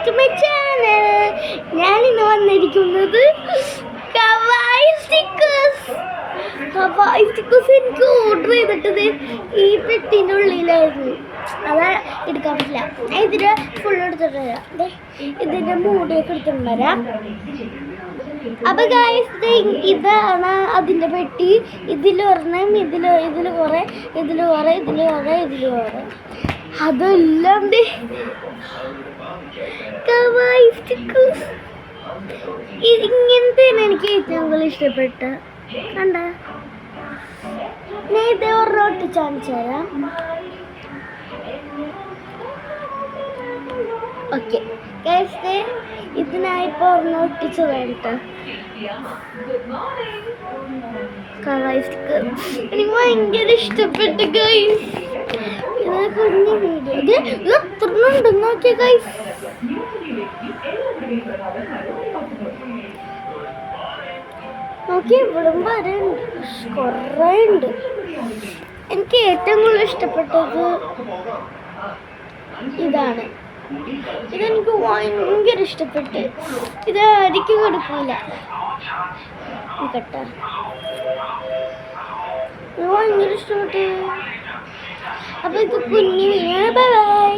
Back to my channel. ഞാൻ ഇന്ന് വന്നിരിക്കുന്നത് ഹവായ് സ്റ്റിക്കേഴ്സ് എനിക്ക് ഓർഡർ ചെയ്തിട്ടത് ഈ പെട്ടിൻ്റെ ഉള്ളിലായിരുന്നു. അത് എടുക്കാൻ പറ്റില്ല. ഞാൻ ഇതിൻ്റെ ഫുൾ എടുത്തിട്ട് വരാം. ഇതിൻ്റെ മൂടിയൊക്കെ എടുത്തിട്ട് വരാം. അപ്പോൾ ഗായ്സ് ഇതാണ് അതിൻ്റെ പെട്ടി. ഇതിലൊരെണ്ണം ഇതിൽ കുറേ അതെല്ലാം ഇങ്ങനത്തെയാണ് എനിക്ക് ഏറ്റവും കൂടുതൽ ഇഷ്ടപ്പെട്ട. കണ്ട ഞാൻ ഇതേ ഒരോട്ട് കാണിച്ചു തരാം. ഓക്കെ ഗൈസ്, ഇതിനായിപ്പോൾ ഒരെണ്ണം ഒട്ടിച്ച് വേണ്ട. എനിക്ക് ഭയങ്കര ഇഷ്ടപ്പെട്ടു ഗൈസ്. ഇത് കുഞ്ഞു വീഡിയോ. ഇത് എത്രണ്ണുണ്ട് നോക്കിയ ഗൈസ്. നോക്കി ഇവിടം വരെ കുറേ ഉണ്ട്. എനിക്ക് ഏറ്റവും കൂടുതൽ ഇഷ്ടപ്പെട്ടത് ഇതാണ്. ഇതെനിക്ക് ഭയങ്കര ഇഷ്ടപ്പെട്ട്. ഇത് അടിക്ക് കൊടുക്കില്ല കേട്ടോ. ഭയങ്കര ഇഷ്ടപ്പെട്ട്. അപ്പോൾ ഇത് കുഞ്ഞു. Bye bye.